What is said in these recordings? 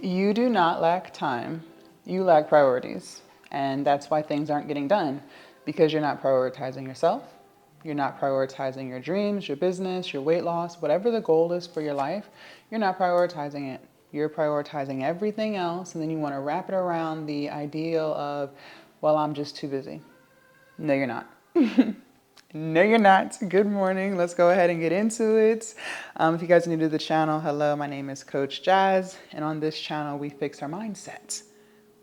You do not lack time. You lack priorities. And that's why things aren't getting done, because you're not prioritizing yourself. You're not prioritizing your dreams, your business, your weight loss, whatever the goal is for your life, you're not prioritizing it. You're prioritizing everything else, and then you want to wrap it around the ideal of, well, I'm just too busy. No, you're not. No, you're not. Good morning. Let's go ahead and get into it. If you guys are new to the channel, hello, my name is Coach Jazz, and on this channel, we fix our mindset.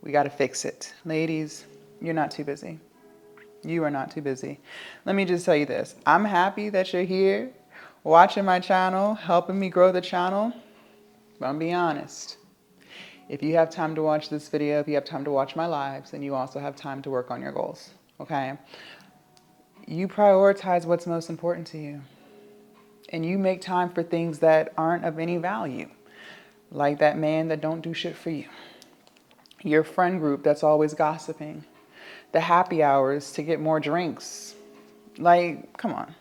We got to fix it. Ladies, you're not too busy. You are not too busy. Let me just tell you this. I'm happy that you're here watching my channel, helping me grow the channel. But I'm being honest. If you have time to watch this video, if you have time to watch my lives, then you also have time to work on your goals. Okay? You prioritize what's most important to you. And you make time for things that aren't of any value. Like that man that don't do shit for you. Your friend group that's always gossiping. The happy hours to get more drinks. Like, come on.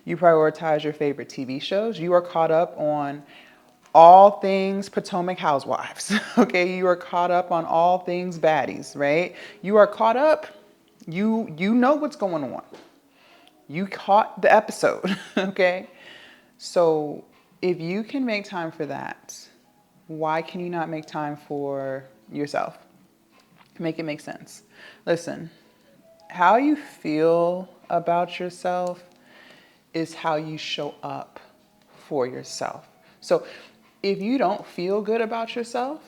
You prioritize your favorite TV shows. You are caught up on all things Potomac Housewives. Okay, you are caught up on all things baddies, right? You are caught up. You know what's going on. You caught the episode, okay? So if you can make time for that, why can you not make time for yourself? Make it make sense. Listen, how you feel about yourself is how you show up for yourself. So if you don't feel good about yourself,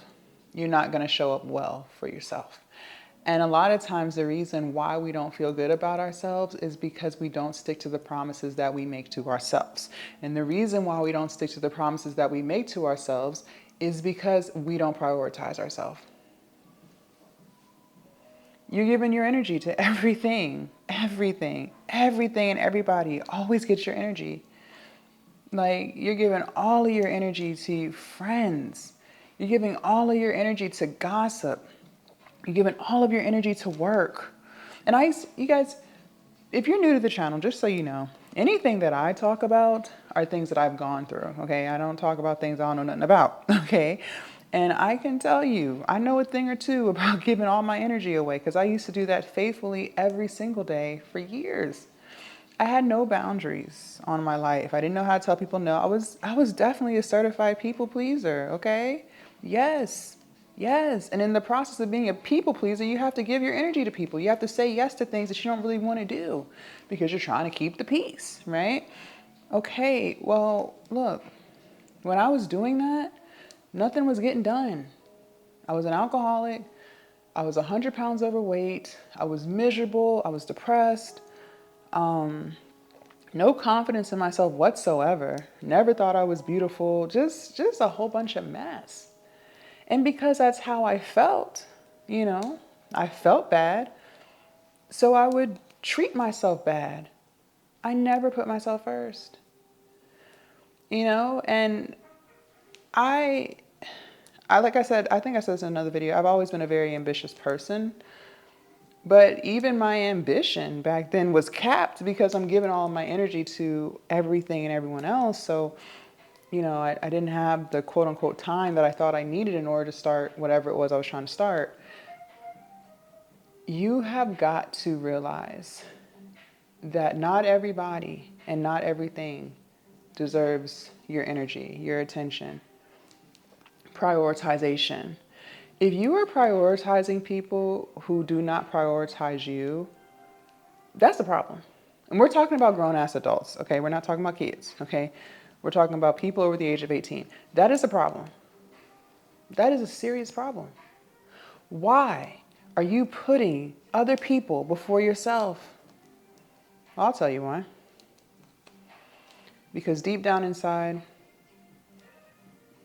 you're not going to show up well for yourself. And a lot of times the reason why we don't feel good about ourselves is because we don't stick to the promises that we make to ourselves. And the reason why we don't stick to the promises that we make to ourselves is because we don't prioritize ourselves. You're giving your energy to everything, and everybody always gets your energy. Like, you're giving all of your energy to friends. You're giving all of your energy to gossip. You're giving all of your energy to work. And you guys, if you're new to the channel, just so you know, anything that I talk about are things that I've gone through, okay? I don't talk about things I don't know nothing about, okay? And I can tell you, I know a thing or two about giving all my energy away because I used to do that faithfully every single day for years. I had no boundaries on my life. I didn't know how to tell people no. I was definitely a certified people pleaser, okay? Yes. And in the process of being a people pleaser, you have to give your energy to people. You have to say yes to things that you don't really want to do because you're trying to keep the peace, right? Okay, well, look, when I was doing that, nothing was getting done. I was an alcoholic. I was 100 pounds overweight. I was miserable. I was depressed. No confidence in myself whatsoever. Never thought I was beautiful. Just a whole bunch of mess. And because that's how I felt, I felt bad. So I would treat myself bad. I never put myself first. And like I said, I think I said this in another video, I've always been a very ambitious person. But even my ambition back then was capped because I'm giving all of my energy to everything and everyone else. So, I didn't have the quote unquote time that I thought I needed in order to start whatever it was I was trying to start. You have got to realize that not everybody and not everything deserves your energy, your attention. Prioritization. If you are prioritizing people who do not prioritize you, that's the problem. And we're talking about grown-ass adults, okay? We're not talking about kids, okay? We're talking about people over the age of 18. That is a problem. That is a serious problem. Why are you putting other people before yourself? I'll tell you why. Because deep down inside,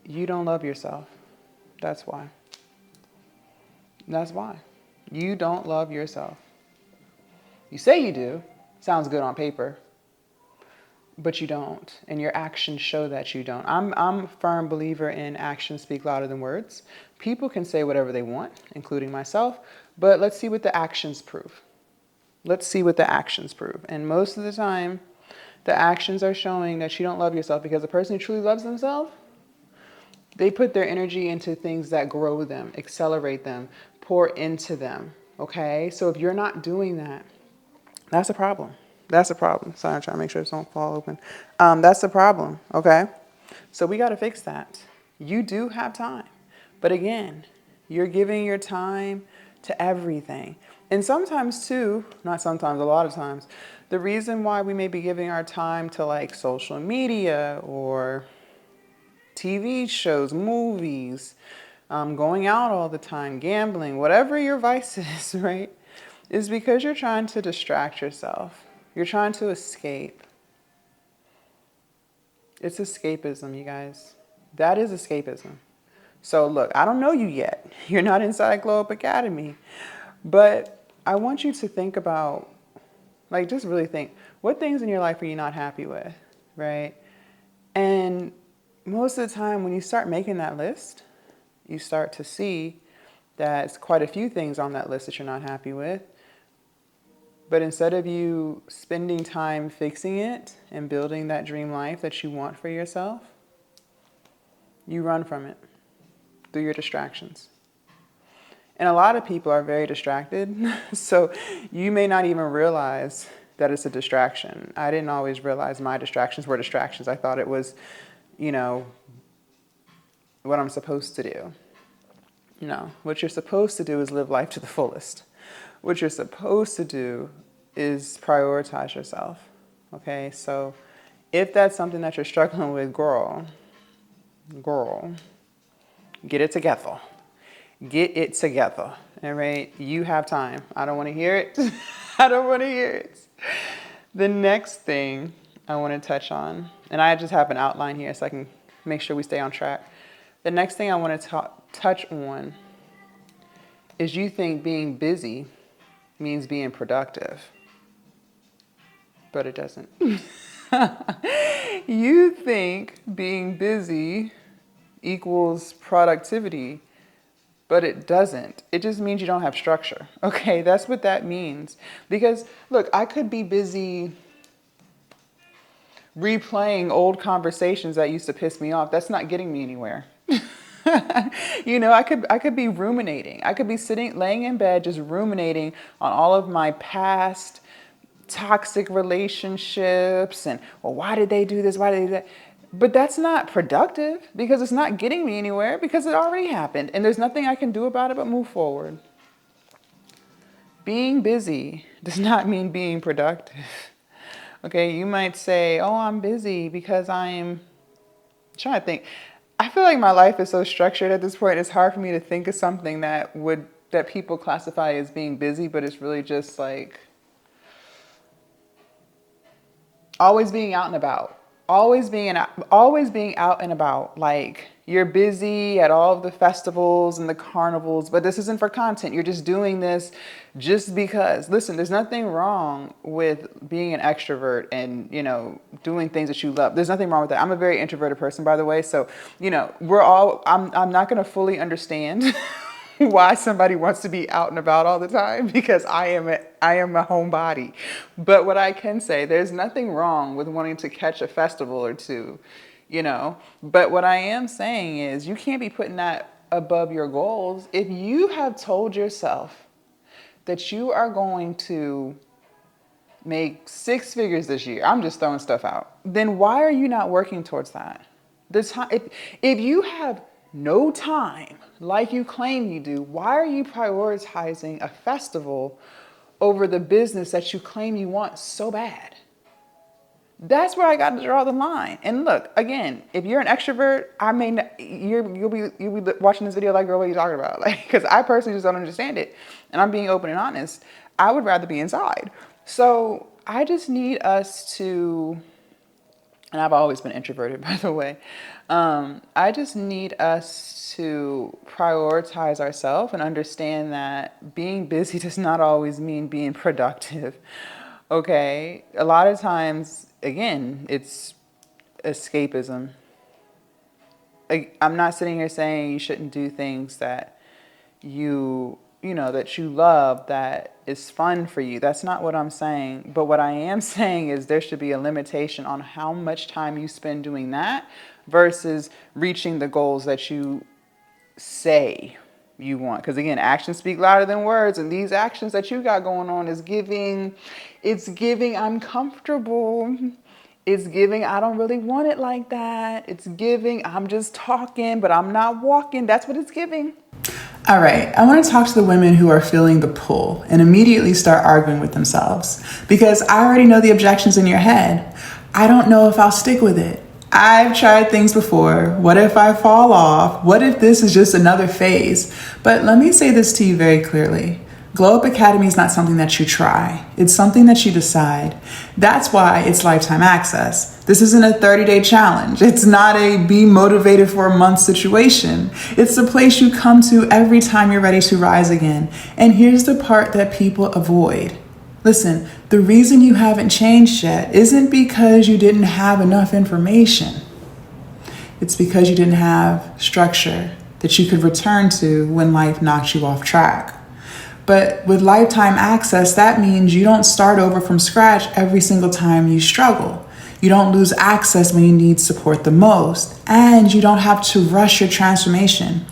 you don't love yourself. That's why. That's why. You don't love yourself. You say you do. Sounds good on paper. But you don't. And your actions show that you don't. I'm a firm believer in actions speak louder than words. People can say whatever they want, including myself. But let's see what the actions prove. Let's see what the actions prove. And most of the time, the actions are showing that you don't love yourself, because a person who truly loves themselves They put their energy into things that grow them, accelerate them, pour into them. Okay? So if you're not doing that, that's a problem. That's a problem. Sorry, I'm trying to make sure this don't fall open. That's the problem. Okay? So we got to fix that. You do have time. But again, you're giving your time to everything. And sometimes too, not sometimes, a lot of times, the reason why we may be giving our time to like social media or TV shows, movies, going out all the time, gambling, whatever your vice is, right? Is because you're trying to distract yourself. You're trying to escape. It's escapism, you guys. That is escapism. So look, I don't know you yet. You're not inside Glow Up Academy. But I want you to think about, like, just really think, what things in your life are you not happy with, right? And most of the time when you start making that list, you start to see that it's quite a few things on that list that you're not happy with. But instead of you spending time fixing it and building that dream life that you want for yourself, you run from it through your distractions. And a lot of people are very distracted, so you may not even realize that it's a distraction. I didn't always realize my distractions were distractions. I thought it was, what I'm supposed to do. No, what you're supposed to do is live life to the fullest. What you're supposed to do is prioritize yourself. Okay, so if that's something that you're struggling with, girl, get it together. Get it together. All right, you have time. I don't want to hear it. I don't want to hear it. The next thing I want to touch on, and I just have an outline here so I can make sure we stay on track. The next thing I want to touch on is you think being busy means being productive, but it doesn't. You think being busy equals productivity, but it doesn't. It just means you don't have structure. Okay, that's what that means. Because look, I could be busy replaying old conversations that used to piss me off. That's not getting me anywhere. I could be ruminating. I could be laying in bed, just ruminating on all of my past toxic relationships and, well, why did they do this? Why did they do that? But that's not productive because it's not getting me anywhere because it already happened and there's nothing I can do about it but move forward. Being busy does not mean being productive. Okay, you might say, oh, I'm busy because I'm trying to think. I feel like my life is so structured at this point. It's hard for me to think of something that people classify as being busy, but it's really just like always being out and about. Always being out and about. Like you're busy at all of the festivals and the carnivals, but this isn't for content. You're just doing this just because. Listen, there's nothing wrong with being an extrovert and, doing things that you love. There's nothing wrong with that. I'm a very introverted person, by the way. So, I'm not going to fully understand why somebody wants to be out and about all the time because I am a homebody. But what I can say, there's nothing wrong with wanting to catch a festival or two, But what I am saying is you can't be putting that above your goals. If you have told yourself that you are going to make 6 figures this year, I'm just throwing stuff out, then why are you not working towards that? If you have no time like you claim you do, why are you prioritizing a festival over the business that you claim you want so bad? That's where I got to draw the line. And look, again, if you're an extrovert, you'll be watching this video like, girl, what are you talking about? Like, because I personally just don't understand it. And I'm being open and honest. I would rather be inside. So I just need us to, and I've always been introverted, by the way. I just need us to prioritize ourselves and understand that being busy does not always mean being productive. Okay? A lot of times, again, it's escapism. I'm not sitting here saying you shouldn't do things that that you love, that is fun for you. That's not what I'm saying. But what I am saying is there should be a limitation on how much time you spend doing that versus reaching the goals that you say you want. Because again, actions speak louder than words, and these actions that you got going on is giving, it's giving I'm comfortable. It's giving I don't really want it like that. It's giving I'm just talking, but I'm not walking. That's what it's giving. All right, I want to talk to the women who are feeling the pull and immediately start arguing with themselves because I already know the objections in your head. I don't know if I'll stick with it. I've tried things before. What if I fall off? What if this is just another phase? But let me say this to you very clearly. Glow Up Academy is not something that you try. It's something that you decide. That's why it's lifetime access. This isn't a 30-day challenge. It's not a be motivated for a month situation. It's the place you come to every time you're ready to rise again. And here's the part that people avoid. Listen, the reason you haven't changed yet isn't because you didn't have enough information. It's because you didn't have structure that you could return to when life knocks you off track. But with lifetime access, that means you don't start over from scratch every single time you struggle. You don't lose access when you need support the most, and you don't have to rush your transformation.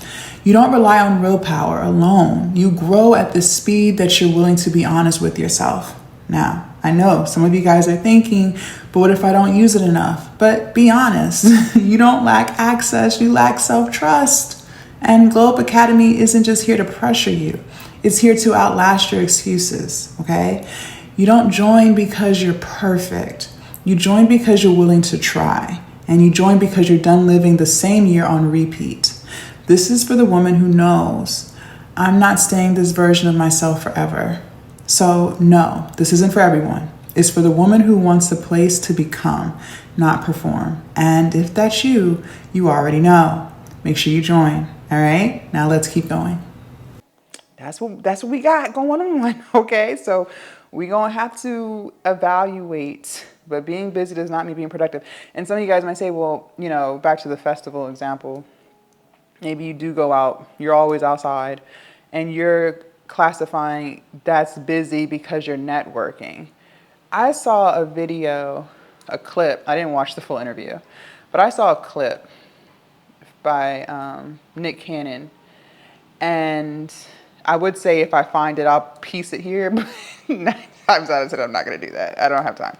You don't rely on willpower alone. You grow at the speed that you're willing to be honest with yourself. Now, I know some of you guys are thinking, but what if I don't use it enough? But be honest, you don't lack access, you lack self-trust. And Glow Up Academy isn't just here to pressure you. It's here to outlast your excuses, okay? You don't join because you're perfect. You join because you're willing to try. And you join because you're done living the same year on repeat. This is for the woman who knows, I'm not staying this version of myself forever. So no, this isn't for everyone. It's for the woman who wants a place to become, not perform. And if that's you, you already know. Make sure you join, all right? Now let's keep going. That's what we got going on, okay? So we're going to have to evaluate, but being busy does not mean being productive. And some of you guys might say, well, you know, back to the festival example, maybe you do go out, you're always outside, and you're classifying that's busy because you're networking. I saw a video, a clip, I didn't watch the full interview, but I saw a clip by Nick Cannon, and I would say if I find it, I'll piece it here, but 9 times out of 10, I'm not going to do that. I don't have time.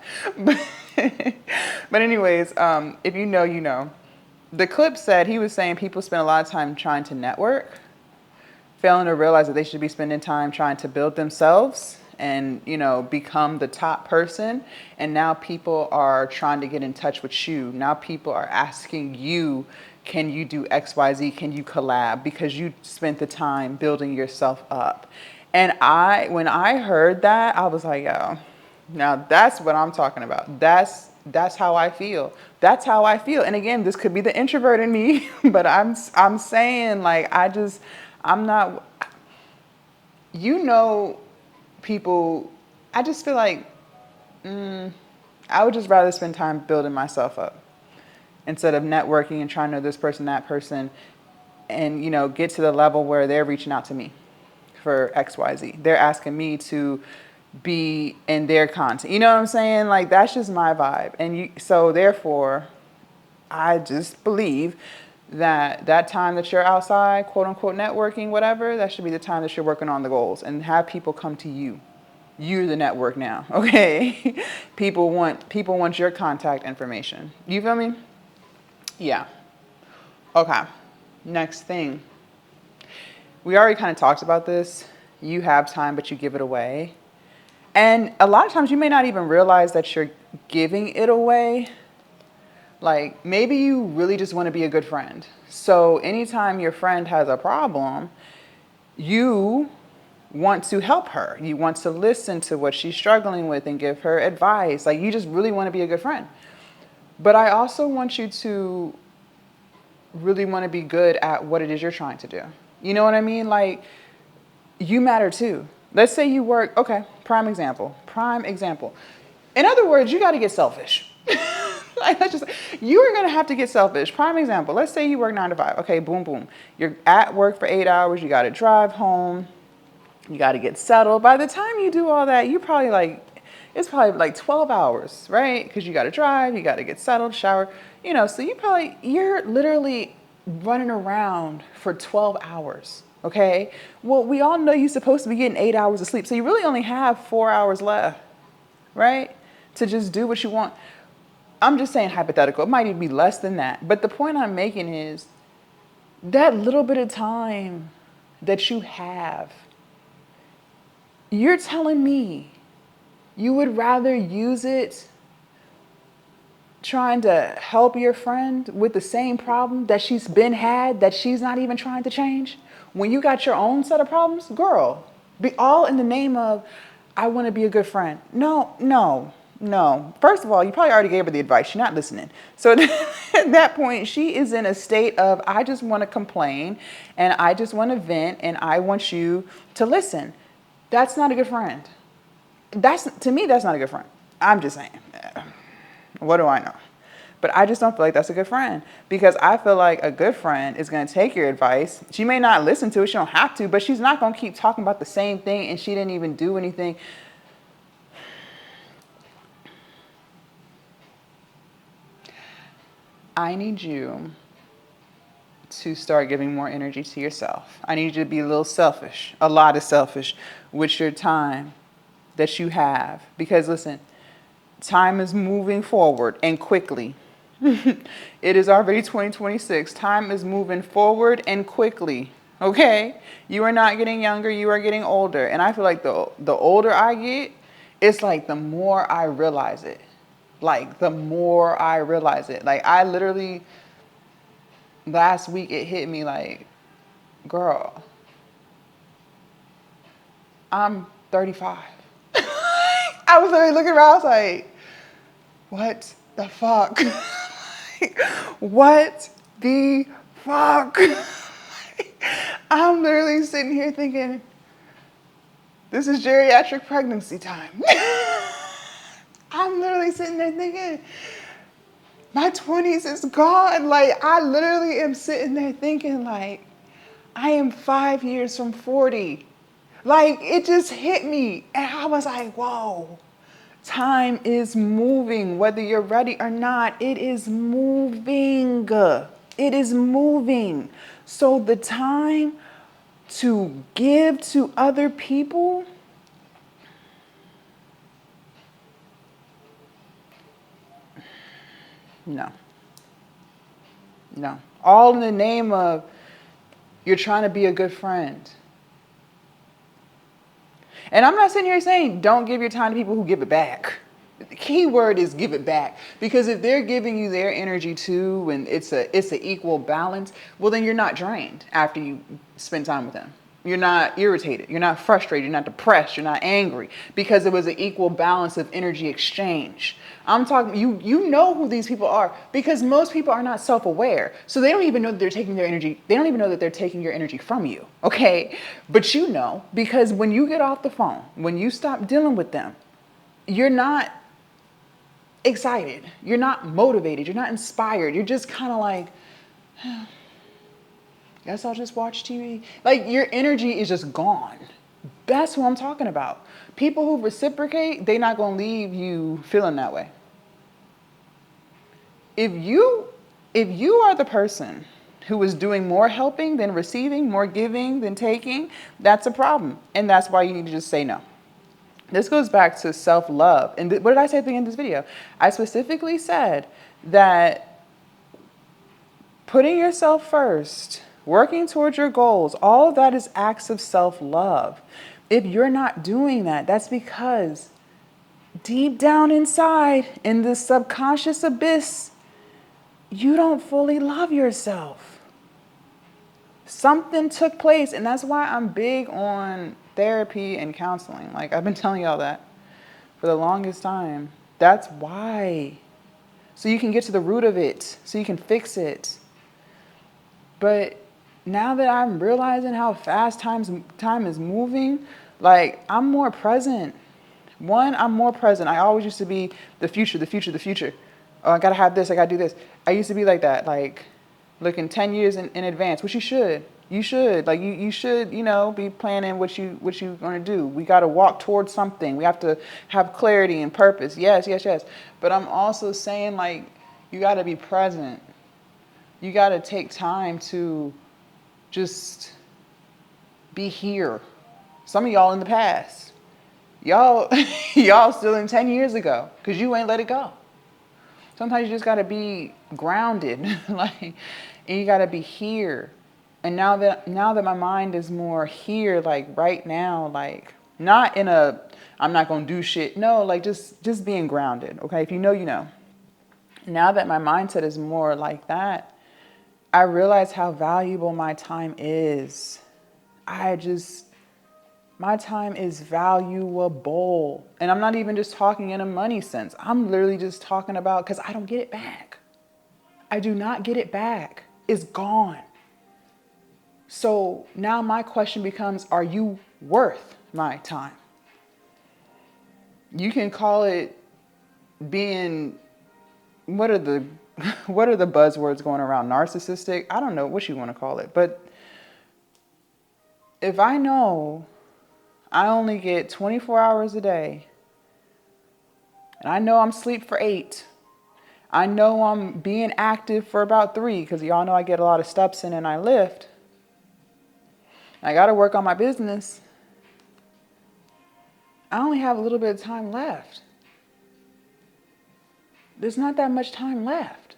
But anyways, if you know, you know. The clip said, he was saying people spend a lot of time trying to network, failing to realize that they should be spending time trying to build themselves and, you know, become the top person. And now people are trying to get in touch with you. Now people are asking you, can you do XYZ? Can you collab? Because you spent the time building yourself up. And when I heard that, I was like, yo, now that's what I'm talking about. That's how I feel. That's how I feel. And again, this could be the introvert in me, but I'm saying like, I'm not, you know, people, I just feel like, I would just rather spend time building myself up instead of networking and trying to know this person, that person, and, you know, get to the level where they're reaching out to me for XYZ. They're asking me to be in their content. You know what I'm saying? Like, that's just my vibe. And so therefore, I just believe that time that you're outside, quote unquote, networking, whatever, that should be the time that you're working on the goals and have people come to you. You're the network now, okay? People want your contact information. You feel me? Yeah. Okay. Next thing. We already kind of talked about this. You have time, but you give it away. And a lot of times you may not even realize that you're giving it away. Like, maybe you really just want to be a good friend. So anytime your friend has a problem, you want to help her. You want to listen to what she's struggling with and give her advice. Like, you just really want to be a good friend. But I also want you to really want to be good at what it is you're trying to do. You know what I mean? Like, you matter too. Let's say you work, okay, prime example. In other words, you got to get selfish. Like, you are going to have to get selfish. Prime example. Let's say you work 9 to 5. Okay, boom, boom. You're at work for 8 hours. You got to drive home. You got to get settled. By the time you do all that, you probably like, it's probably like 12 hours, right? Because you got to drive, you got to get settled, shower, so you're literally running around for 12 hours. Okay. Well, we all know you're supposed to be getting 8 hours of sleep. So you really only have 4 hours left, right? To just do what you want. I'm just saying hypothetical. It might even be less than that. But the point I'm making is that little bit of time that you have, you're telling me you would rather use it trying to help your friend with the same problem that she's had, that she's not even trying to change, when you got your own set of problems? Girl, be all in the name of, I want to be a good friend. No. First of all, you probably already gave her the advice. You're not listening. So at that point, she is in a state of, I just want to complain and I just want to vent and I want you to listen. That's not a good friend. To me, that's not a good friend. I'm just saying. What do I know? But I just don't feel like that's a good friend, because I feel like a good friend is going to take your advice. She may not listen to it. She don't have to, but she's not going to keep talking about the same thing and she didn't even do anything. I need you to start giving more energy to yourself. I need you to be a little selfish, a lot of selfish with your time that you have. Because listen, time is moving forward and quickly. It is already 2026. Time is moving forward and quickly. Okay? You are not getting younger. You are getting older. And I feel like the older I get, it's like the more I realize it. Like the more I realize it. Like I literally, last week it hit me like, girl, I'm 35. I was literally looking around, I was like, what the fuck? What the fuck? I'm literally sitting here thinking, this is geriatric pregnancy time. I'm literally sitting there thinking, my 20s is gone. Like, I literally am sitting there thinking, like, I am 5 years from 40. Like, it just hit me. And I was like, whoa. Time is moving, whether you're ready or not. It is moving. It is moving. So the time to give to other people, no. All in the name of you're trying to be a good friend. And I'm not sitting here saying don't give your time to people who give it back. The key word is give it back. Because if they're giving you their energy too, and it's an equal balance, well, then you're not drained after you spend time with them. You're not irritated. You're not frustrated. You're not depressed. You're not angry, because it was an equal balance of energy exchange. I'm talking, you know who these people are, because most people are not self-aware. So they don't even know that they're taking their energy. They don't even know that they're taking your energy from you. Okay. But you know, because when you get off the phone, when you stop dealing with them, you're not excited. You're not motivated. You're not inspired. You're just kind of like, guess I'll just watch TV. Like, your energy is just gone. That's what I'm talking about. People who reciprocate, they're not going to leave you feeling that way. If you are the person who is doing more helping than receiving, more giving than taking, that's a problem. And that's why you need to just say no. This goes back to self-love. And what did I say at the end of this video? I specifically said that putting yourself first, working towards your goals, all of that is acts of self-love. If you're not doing that, that's because deep down inside, in the subconscious abyss, you don't fully love yourself. Something took place, and that's why I'm big on therapy and counseling. Like, I've been telling y'all that for the longest time. That's why. So you can get to the root of it, so you can fix it. But now that I'm realizing how fast time is moving, like, I'm more present. I'm more present. I always used to be the future. Oh, I gotta have this, I gotta do this. I used to be like that, like looking 10 years in advance, which you should. You should. Like you should, be planning what you gonna do. We gotta walk towards something. We have to have clarity and purpose. Yes, yes, yes. But I'm also saying like you gotta be present. You gotta take time to just be here. Some of y'all in the past. Y'all y'all still in 10 years ago because you ain't let it go. Sometimes you just got to be grounded, like, and you got to be here. And now that my mind is more here, like right now, like not in a I'm not gonna do shit. No, like just being grounded. Okay, if you know, you know. Now that my mindset is more like that, I realize how valuable my time is. My time is valuable. And I'm not even just talking in a money sense. I'm literally just talking about because I don't get it back. I do not get it back. It's gone. So now my question becomes, are you worth my time? You can call it being, what are the buzzwords going around? Narcissistic? I don't know what you want to call it. But if I know I only get 24 hours a day, and I know I'm asleep for 8. I know I'm being active for about 3, because y'all know I get a lot of steps in and I lift. I got to work on my business. I only have a little bit of time left. There's not that much time left.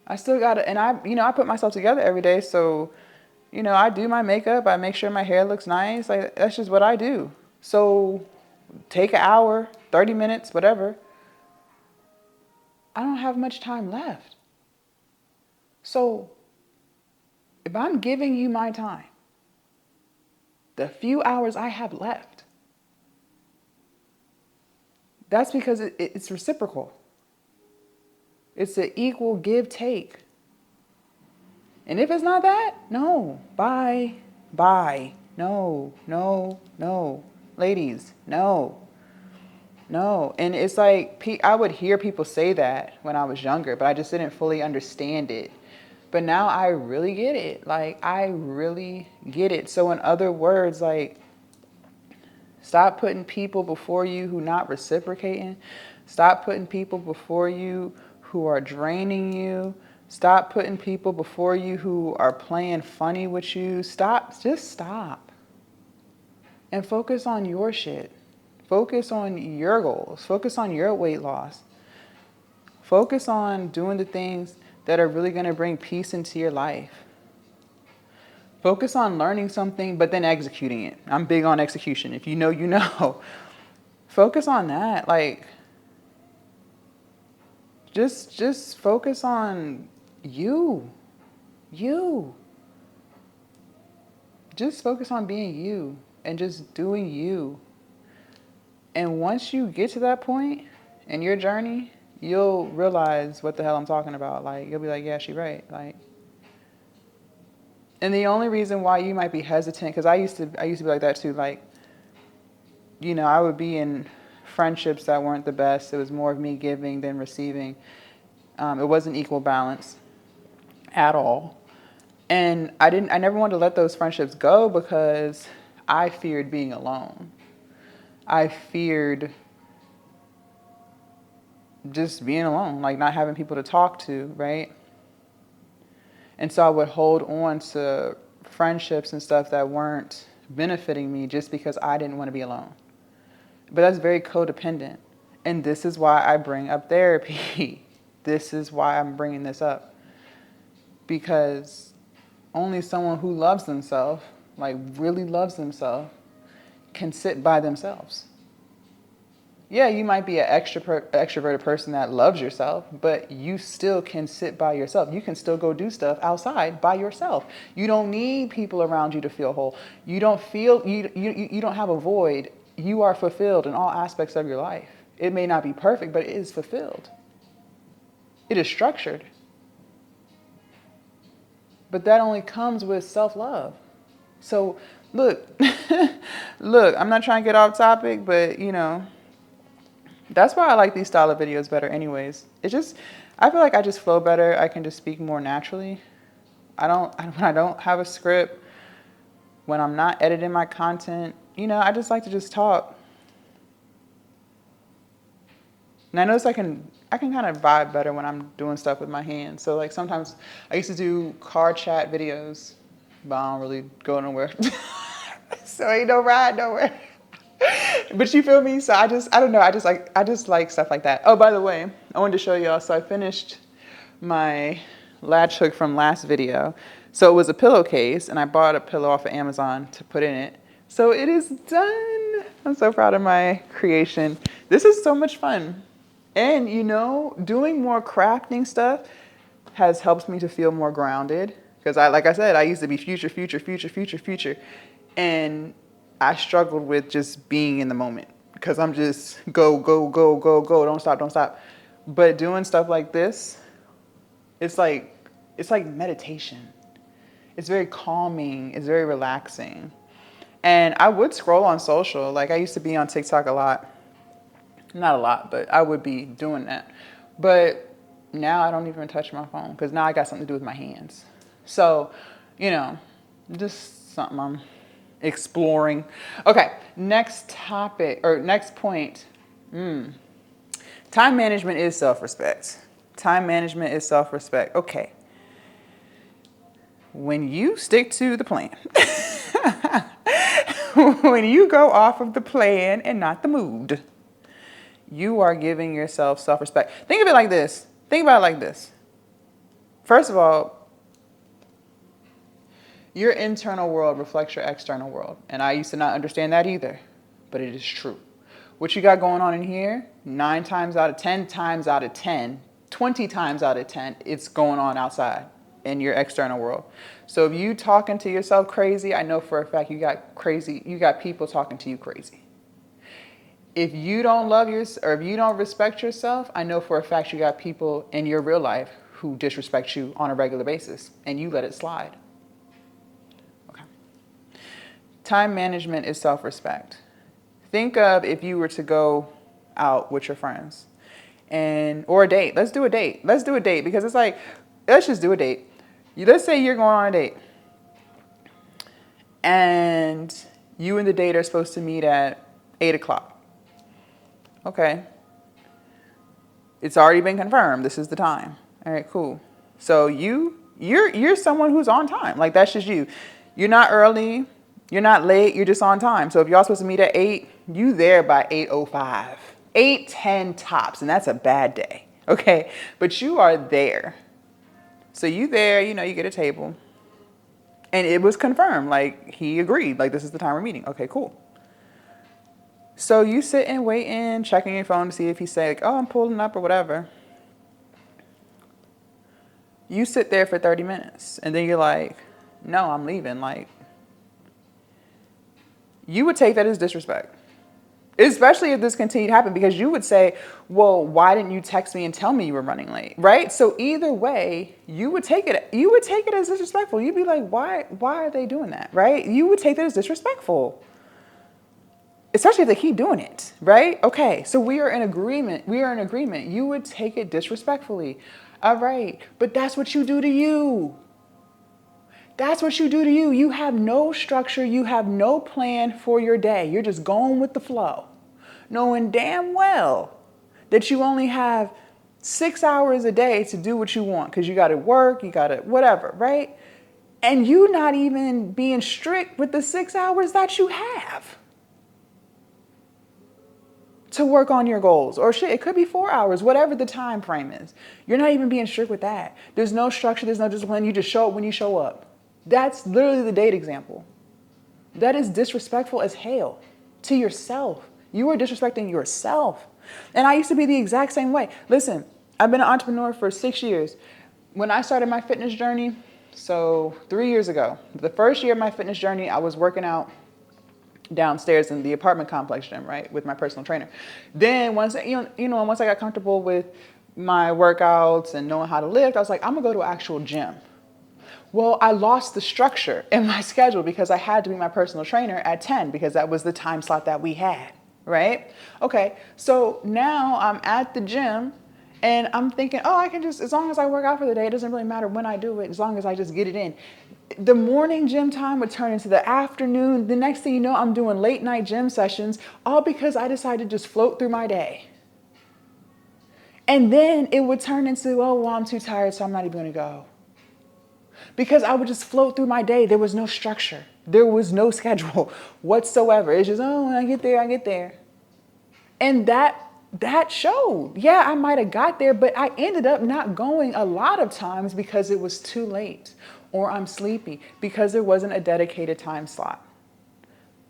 I still got to, and I put myself together every day, so I do my makeup. I make sure my hair looks nice. Like, that's just what I do. So take an hour, 30 minutes, whatever. I don't have much time left. So if I'm giving you my time, the few hours I have left, that's because it's reciprocal. It's an equal give take. And if it's not that, no, bye, no, ladies, no. And it's like, I would hear people say that when I was younger, but I just didn't fully understand it. But now I really get it. Like, I really get it. So in other words, like, stop putting people before you who not reciprocating. Stop putting people before you who are draining you. Stop putting people before you who are playing funny with you. Just stop. And focus on your shit. Focus on your goals. Focus on your weight loss. Focus on doing the things that are really going to bring peace into your life. Focus on learning something, but then executing it. I'm big on execution. If you know, you know. Focus on that. Like, just focus on you. Just focus on being you and just doing you. And once you get to that point in your journey, you'll realize what the hell I'm talking about. Like, you'll be like, yeah, she's right. Like, and the only reason why you might be hesitant, because I used to be like that too. Like, I would be in friendships that weren't the best. It was more of me giving than receiving. It wasn't equal balance at all. And I never wanted to let those friendships go because I feared being alone. I feared just being alone, like not having people to talk to, right? And so I would hold on to friendships and stuff that weren't benefiting me just because I didn't want to be alone. But that's very codependent. And this is why I bring up therapy. This is why I'm bringing this up. Because only someone who loves themselves, like really loves themselves, can sit by themselves. Yeah, you might be an extroverted person that loves yourself, but you still can sit by yourself. You can still go do stuff outside by yourself. You don't need people around you to feel whole. You don't have a void. You are fulfilled in all aspects of your life. It may not be perfect, but it is fulfilled. It is structured. But that only comes with self-love. So look, I'm not trying to get off topic, but that's why I like these style of videos better anyways. I feel like I just flow better. I can just speak more naturally. When I don't have a script, when I'm not editing my content, I just like to just talk. And I notice I can kind of vibe better when I'm doing stuff with my hands. So like sometimes I used to do car chat videos, but I don't really go nowhere. So ain't no ride nowhere. But you feel me? So I don't know. I just like stuff like that. Oh, by the way, I wanted to show y'all. So I finished my latch hook from last video. So it was a pillowcase, and I bought a pillow off of Amazon to put in it. So it is done. I'm so proud of my creation. This is so much fun. And doing more crafting stuff has helped me to feel more grounded. Because like I said, I used to be future. And I struggled with just being in the moment. Because I'm just go, don't stop. But doing stuff like this, it's like meditation. It's very calming. It's very relaxing. And I would scroll on social. Like I used to be on TikTok a lot. Not a lot, but I would be doing that. But now I don't even touch my phone because now I got something to do with my hands. So, just something I'm exploring. Okay, next topic or next point. Time management is self-respect. Time management is self-respect. Okay. When you stick to the plan, when you go off of the plan and not the mood, you are giving yourself self-respect. Think of it like this. Think about it like this. First of all, your internal world reflects your external world. And I used to not understand that either, but it is true. What you got going on in here, 9 times out of 10 times out of 10, 20 times out of 10, it's going on outside in your external world. So if you talking to yourself crazy, I know for a fact you got people talking to you crazy. If you don't love yourself or if you don't respect yourself, I know for a fact you got people in your real life who disrespect you on a regular basis and you let it slide. Okay. Time management is self-respect. Think of if you were to go out with your friends or a date. Let's do a date because it's like, let's just do a date. Let's say you're going on a date and you and the date are supposed to meet at 8:00. Okay. It's already been confirmed. This is the time. All right, cool. So you're someone who's on time. Like that's just you. You're not early. You're not late. You're just on time. So if y'all supposed to meet at 8, you there by 8:05, 8:10 tops, and that's a bad day. Okay, but you are there. So you there. You get a table, and it was confirmed. Like he agreed. Like this is the time we're meeting. Okay, cool. So you sit and wait and checking your phone to see if he say, like, oh, I'm pulling up or whatever. You sit there for 30 minutes and then you're like, no, I'm leaving. Like, you would take that as disrespect, especially if this continued to happen, because you would say, well, why didn't you text me and tell me you were running late? Right? So either way, you would take it as disrespectful. You'd be like, why are they doing that? Right? You would take that as disrespectful. Especially if they keep doing it, right? Okay, so we are in agreement. You would take it disrespectfully. All right, but that's what you do to you. You have no structure. You have no plan for your day. You're just going with the flow, knowing damn well that you only have 6 hours a day to do what you want because you got to work, you got to whatever, right? And you not even being strict with the 6 hours that you have to work on your goals. Or shit, it could be 4 hours, whatever the time frame is. You're not even being strict with that. There's no structure, there's no discipline. You just show up when you show up. That's literally the date example. That is disrespectful as hell to yourself. You are disrespecting yourself. And I used to be the exact same way. Listen, I've been an entrepreneur for 6 years. When I started my fitness journey, so 3 years ago, the first year of my fitness journey, I was working out downstairs in the apartment complex gym, right, with my personal trainer. Then once once I got comfortable with my workouts and knowing how to lift, I was like, I'm gonna go to an actual gym. Well, I lost the structure in my schedule because I had to be my personal trainer at 10 because that was the time slot that we had, right? Okay, so now I'm at the gym And I'm thinking, oh, I can just, as long as I work out for the day, it doesn't really matter when I do it, as long as I just get it in. The morning gym time would turn into the afternoon. The next thing you know, I'm doing late night gym sessions, all because I decided to just float through my day. And then it would turn into, oh, well, I'm too tired, so I'm not even going to go. Because I would just float through my day. There was no structure. There was no schedule whatsoever. It's just, oh, when I get there, I get there. And that showed. Yeah, I might have got there, but I ended up not going a lot of times because it was too late or I'm sleepy because there wasn't a dedicated time slot.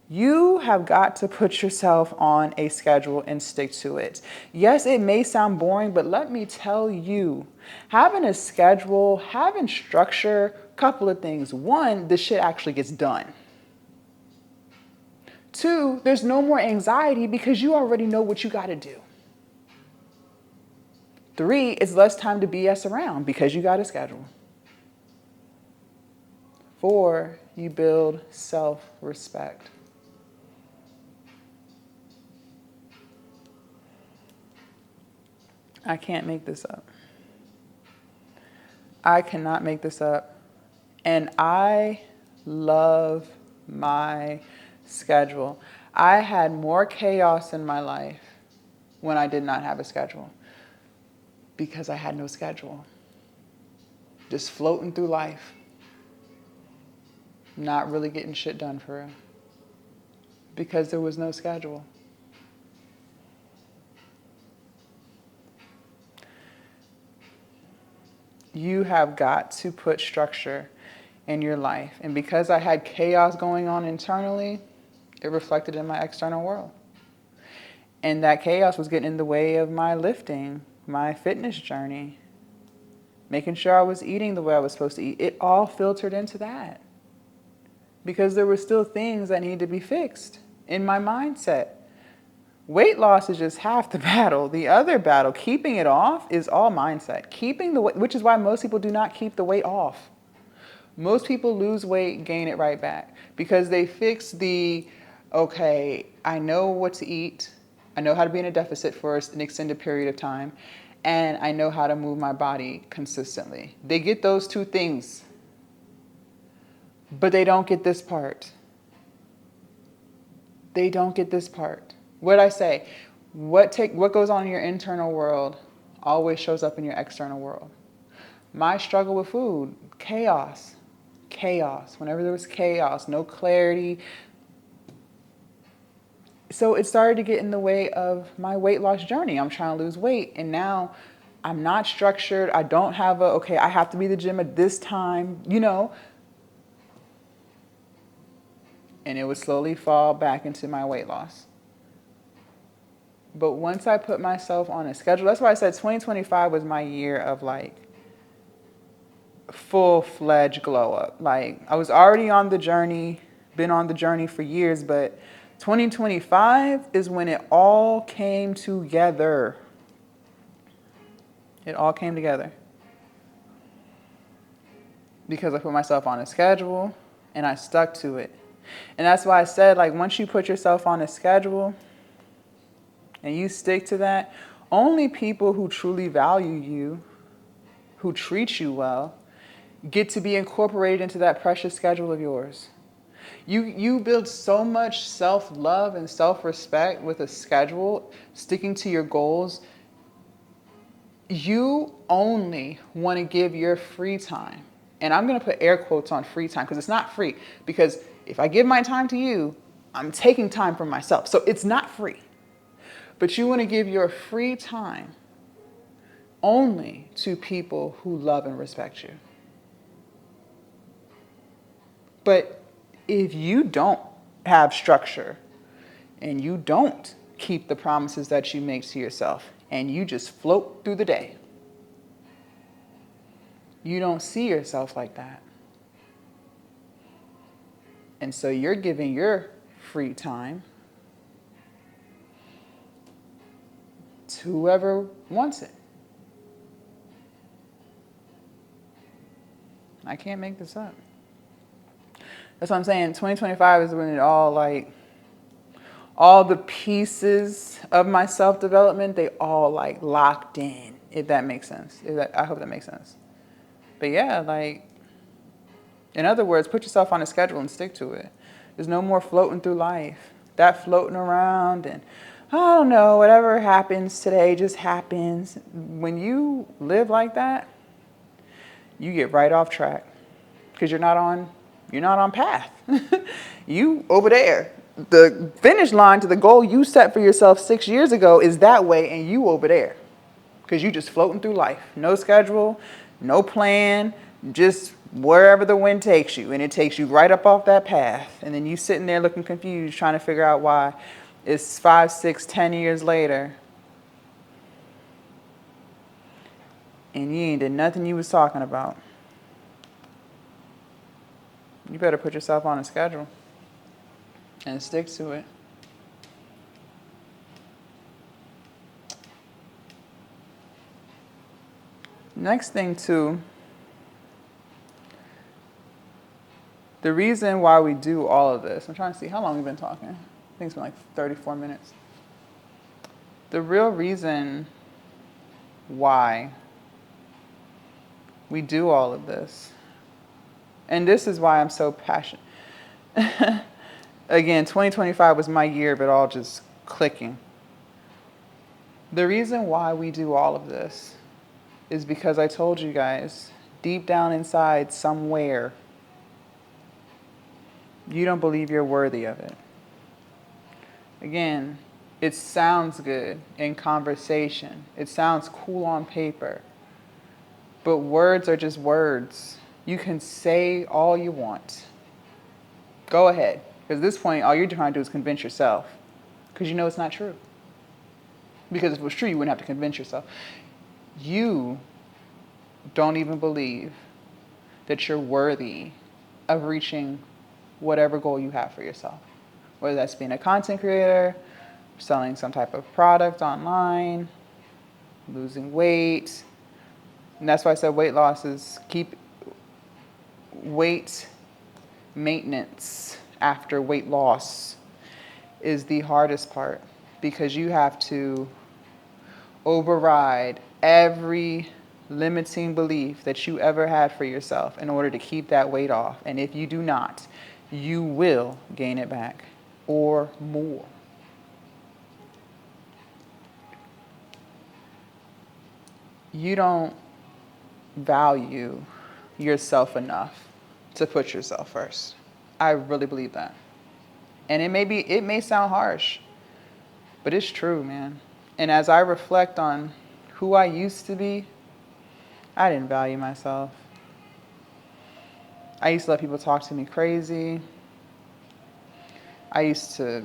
You have got to put yourself on a schedule and stick to it. Yes, it may sound boring, but let me tell you, having a schedule, having structure, couple of things. One, the shit actually gets done. Two, there's no more anxiety because you already know what you got to do. Three, it's less time to BS around because you got a schedule. Four, you build self-respect. I can't make this up. I cannot make this up. And I love my schedule. I had more chaos in my life when I did not have a schedule because I had no schedule. Just floating through life. Not really getting shit done for real. Because there was no schedule. You have got to put structure in your life. And because I had chaos going on internally, it reflected in my external world. And that chaos was getting in the way of my lifting, my fitness journey, making sure I was eating the way I was supposed to eat. It all filtered into that. Because there were still things that needed to be fixed in my mindset. Weight loss is just half the battle. The other battle, keeping it off, is all mindset. Keeping the weight, which is why most people do not keep the weight off. Most people lose weight, gain it right back because they fix the, okay, I know what to eat. I know how to be in a deficit for an extended period of time. And I know how to move my body consistently. They get those two things, but they don't get this part. They don't get this part. What I say, what goes on in your internal world always shows up in your external world. My struggle with food, chaos. Whenever there was chaos, no clarity. So it started to get in the way of my weight loss journey. I'm trying to lose weight, and now I'm not structured. I don't have I have to be at the gym at this time, And it would slowly fall back into my weight loss. But once I put myself on a schedule, that's why I said 2025 was my year of full-fledged glow up. I was already on the journey, been on the journey for years, but 2025 is when it all came together. It all came together. Because I put myself on a schedule and I stuck to it. And that's why I said, once you put yourself on a schedule and you stick to that, only people who truly value you, who treat you well, get to be incorporated into that precious schedule of yours. You build so much self-love and self-respect with a schedule, sticking to your goals. You only want to give your free time. And I'm going to put air quotes on free time because it's not free. Because if I give my time to you, I'm taking time from myself. So it's not free. But you want to give your free time only to people who love and respect you. But if you don't have structure and you don't keep the promises that you make to yourself and you just float through the day, you don't see yourself like that. And so you're giving your free time to whoever wants it. I can't make this up. That's what I'm saying. 2025 is when it all the pieces of my self-development, they all locked in. if that makes sense. I hope that makes sense. But yeah, like, in other words, put yourself on a schedule and stick to it. There's no more floating through life. That floating around and, I don't know, whatever happens today just happens. When you live like that, you get right off track because you're not on path. You over there. The finish line to the goal you set for yourself 6 years ago is that way, and you over there because you just floating through life. No schedule, no plan, just wherever the wind takes you, and it takes you right up off that path. And then you sitting there looking confused, trying to figure out why it's 5, 6, 10 years later, and you ain't did nothing you was talking about. You better put yourself on a schedule and stick to it. Next thing too, the reason why we do all of this, I'm trying to see how long we've been talking. I think it's been like 34 minutes. The real reason why we do all of this, and this is why I'm so passionate. Again, 2025 was my year of it all just clicking. The reason why we do all of this is because I told you guys, deep down inside somewhere, you don't believe you're worthy of it. Again, it sounds good in conversation. It sounds cool on paper. But words are just words. You can say all you want. Go ahead. Because at this point, all you're trying to do is convince yourself. Because you know it's not true. Because if it was true, you wouldn't have to convince yourself. You don't even believe that you're worthy of reaching whatever goal you have for yourself. Whether that's being a content creator, selling some type of product online, losing weight. And that's why I said weight loss is keep weight maintenance after weight loss is the hardest part, because you have to override every limiting belief that you ever had for yourself in order to keep that weight off. And if you do not, you will gain it back or more. You don't value yourself enough to put yourself first. I really believe that. And it may sound harsh, but it's true, man. And as I reflect on who I used to be, I didn't value myself. I used to let people talk to me crazy. I used to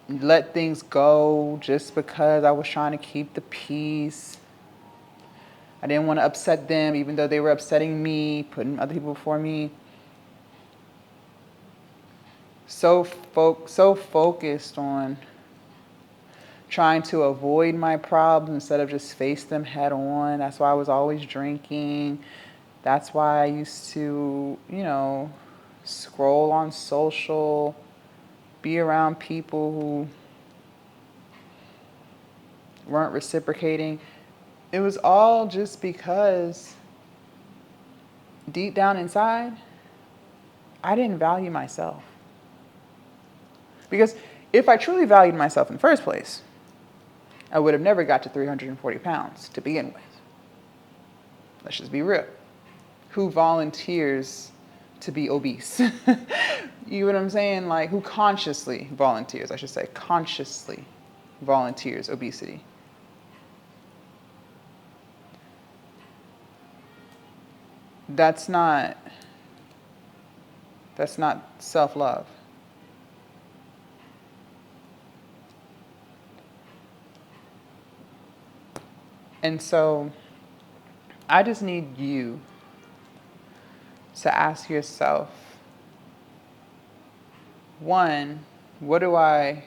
let things go just because I was trying to keep the peace. I didn't want to upset them, even though they were upsetting me, putting other people before me. So focused on trying to avoid my problems instead of just face them head on. That's why I was always drinking. That's why I used to, scroll on social, be around people who weren't reciprocating. It was all just because deep down inside, I didn't value myself. Because if I truly valued myself in the first place, I would have never got to 340 pounds to begin with. Let's just be real. Who volunteers to be obese? You know what I'm saying? Like, who consciously volunteers, I should say, consciously volunteers obesity? That's not self-love. And so I just need you to ask yourself, one, what do I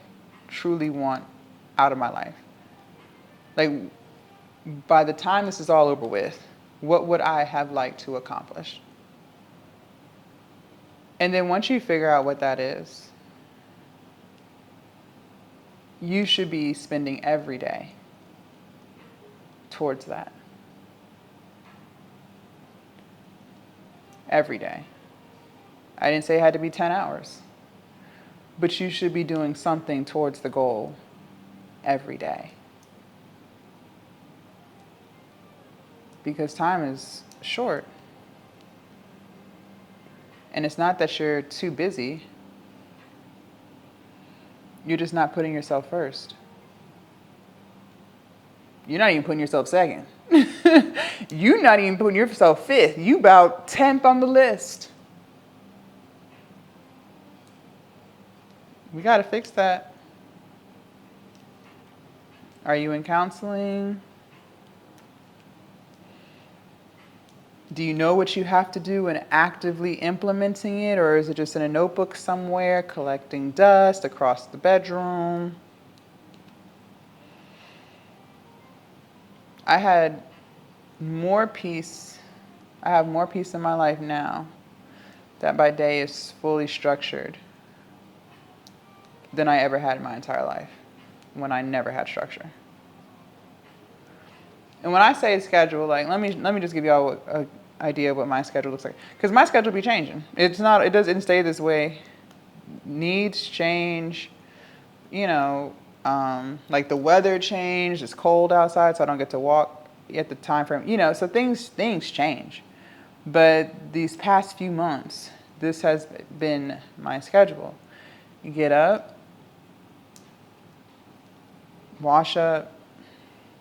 truly want out of my life? Like, by the time this is all over with, what would I have liked to accomplish? And then once you figure out what that is, you should be spending every day towards that. every day. I didn't say it had to be 10 hours, but you should be doing something towards the goal every day. Because time is short. And it's not that you're too busy. You're just not putting yourself first. You're not even putting yourself second. You're not even putting yourself fifth. You about 10th on the list. We got to fix that. Are you in counseling? Do you know what you have to do and actively implementing it? Or is it just in a notebook somewhere, collecting dust across the bedroom? I have more peace in my life now that my day is fully structured than I ever had in my entire life when I never had structure. And when I say schedule, like let me just give y'all an idea of what my schedule looks like, because my schedule be changing. It doesn't stay this way. Needs change, like the weather changed. It's cold outside, so I don't get to walk at the time frame. So things change. But these past few months, this has been my schedule. You get up, wash up,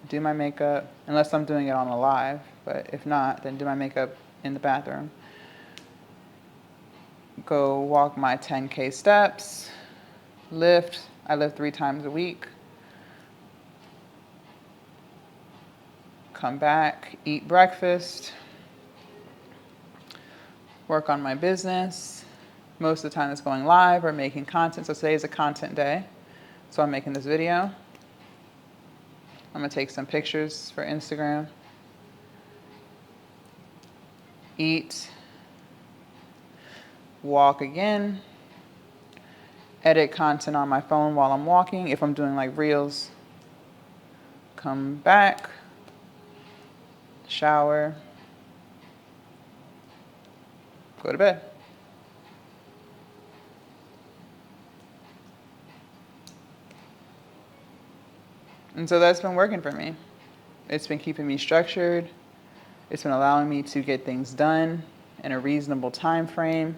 do my makeup, unless I'm doing it on a live, but if not, then do my makeup in the bathroom. Go walk my 10K steps, lift. I lift 3 times a week. Come back, eat breakfast, work on my business. Most of the time it's going live or making content. So today is a content day. So I'm making this video. I'm gonna take some pictures for Instagram. Eat. Walk again. Edit content on my phone while I'm walking. If I'm doing like reels. Come back. Shower. Go to bed. And so that's been working for me. It's been keeping me structured. It's been allowing me to get things done in a reasonable time frame.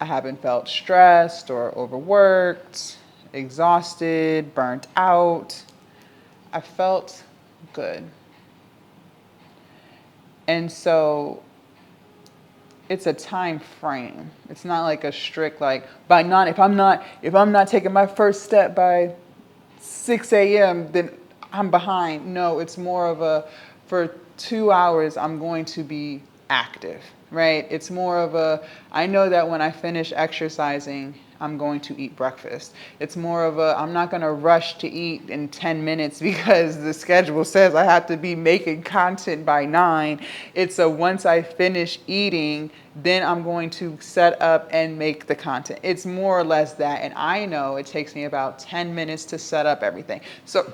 I haven't felt stressed or overworked, exhausted, burnt out. I felt good. And so it's a time frame. It's not like a strict if I'm not taking my first step by 6 a.m., then I'm behind. No, it's more of for 2 hours, I'm going to be active, right? It's more of I know that when I finish exercising, I'm going to eat breakfast. It's more of I'm not going to rush to eat in 10 minutes because the schedule says I have to be making content by 9. It's once I finish eating, then I'm going to set up and make the content. It's more or less that. And I know it takes me about 10 minutes to set up everything. So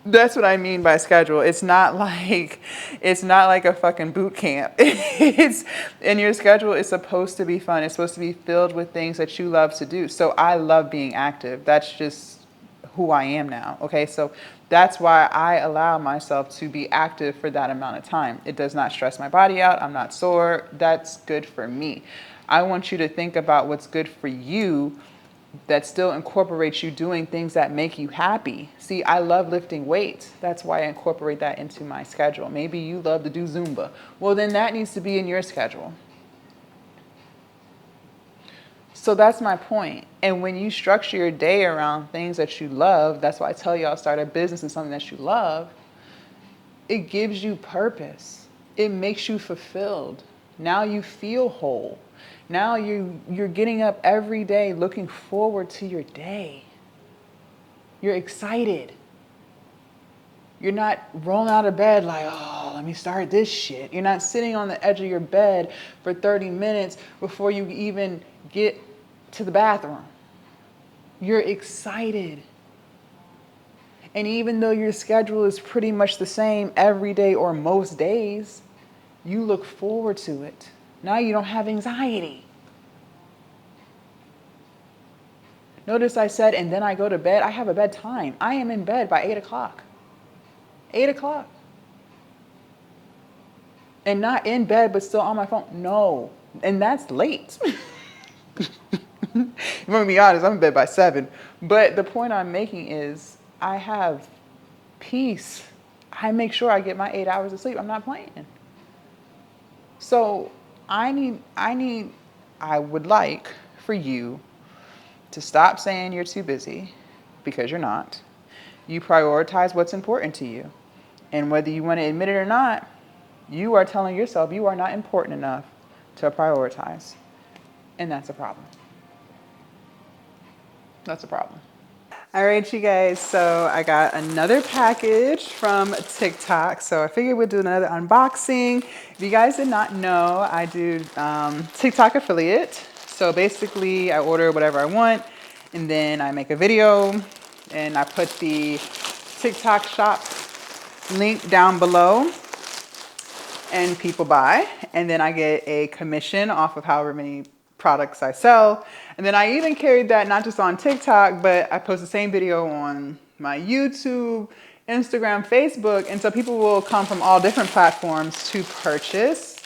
that's what I mean by schedule. It's not like a fucking boot camp. And your schedule is supposed to be fun. It's supposed to be filled with things that you love to do. So I love being active. That's just who I am now. Okay. So that's why I allow myself to be active for that amount of time. It does not stress my body out. I'm not sore. That's good for me. I want you to think about what's good for you that still incorporates you doing things that make you happy. See, I love lifting weights. That's why I incorporate that into my schedule. Maybe you love to do Zumba. Well, then that needs to be in your schedule. So that's my point. And when you structure your day around things that you love, that's why I tell y'all start a business in something that you love. It gives you purpose. It makes you fulfilled. Now you feel whole. Now you're getting up every day looking forward to your day. You're excited. You're not rolling out of bed like, oh, let me start this shit. You're not sitting on the edge of your bed for 30 minutes before you even get to the bathroom. You're excited. And even though your schedule is pretty much the same every day or most days, you look forward to it. Now you don't have anxiety. Notice I said, and then I go to bed. I have a bedtime. I am in bed by 8 o'clock. 8 o'clock. And not in bed, but still on my phone. No. And that's late. I'm going to be honest, I'm in bed by 7. But the point I'm making is I have peace. I make sure I get my 8 hours of sleep. I'm not playing. So I would like for you to stop saying you're too busy, because you're not. You prioritize what's important to you. And whether you want to admit it or not, you are telling yourself you are not important enough to prioritize. And that's a problem. That's a problem. All right, you guys, so I got another package from TikTok. So I figured we'd do another unboxing. If you guys did not know, I do TikTok affiliate. So basically I order whatever I want, and then I make a video and I put the TikTok shop link down below and people buy. And then I get a commission off of however many products I sell. And then I even carried that not just on TikTok, but I post the same video on my YouTube, Instagram, Facebook. And so people will come from all different platforms to purchase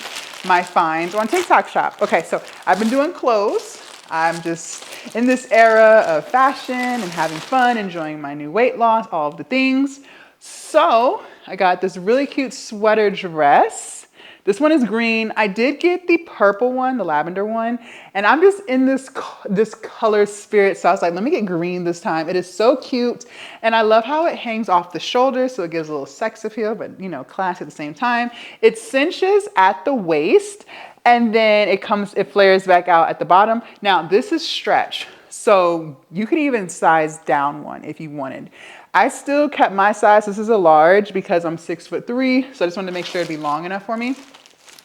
my finds on TikTok shop. Okay, so I've been doing clothes. I'm just in this era of fashion and having fun, enjoying my new weight loss, all of the things. So I got this really cute sweater dress. This one is green. I did get the purple one, the lavender one, and I'm just in this color spirit. So I was like, let me get green this time. It is so cute. And I love how it hangs off the shoulder. So it gives a little sex appeal, but you know, class at the same time. It cinches at the waist, and then it flares back out at the bottom. Now this is stretch. So you could even size down one if you wanted. I still kept my size. This is a large because I'm 6'3". So I just wanted to make sure it'd be long enough for me.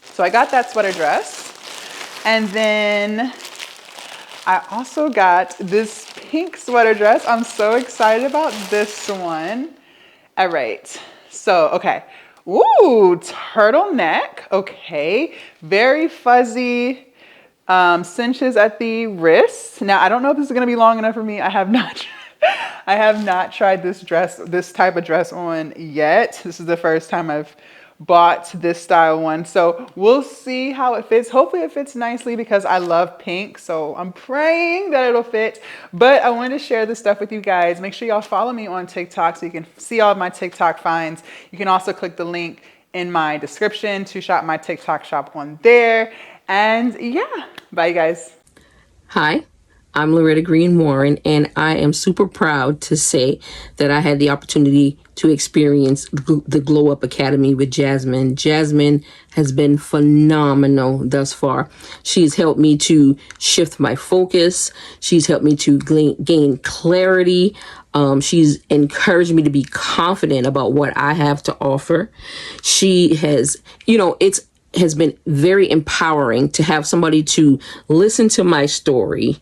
So I got that sweater dress. And then I also got this pink sweater dress. I'm so excited about this one. All right. So, okay. Ooh, turtleneck. Okay. Very fuzzy. Cinches at the wrist. Now, I don't know if this is going to be long enough for me. I have not tried this type of dress on yet. This is the first time I've bought this style one. So we'll see how it fits. Hopefully it fits nicely because I love pink. So I'm praying that it'll fit. But I wanted to share this stuff with you guys. Make sure y'all follow me on TikTok so you can see all of my TikTok finds. You can also click the link in my description to shop my TikTok shop on there. And yeah, bye you guys. Hi, I'm Loretta Green Warren, and I am super proud to say that I had the opportunity to experience the Glow Up Academy with Jasmine. Jasmine has been phenomenal thus far. She's helped me to shift my focus. She's helped me to gain clarity. She's encouraged me to be confident about what I have to offer. She has, has been very empowering to have somebody to listen to my story,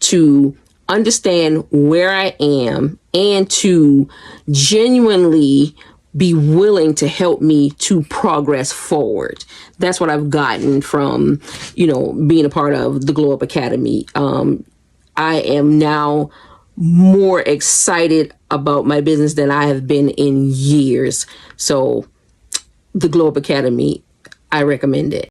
to understand where I am, and to genuinely be willing to help me to progress forward. That's what I've gotten from, being a part of the Glow Up Academy. I am now more excited about my business than I have been in years. So the Glow Up Academy, I recommend it.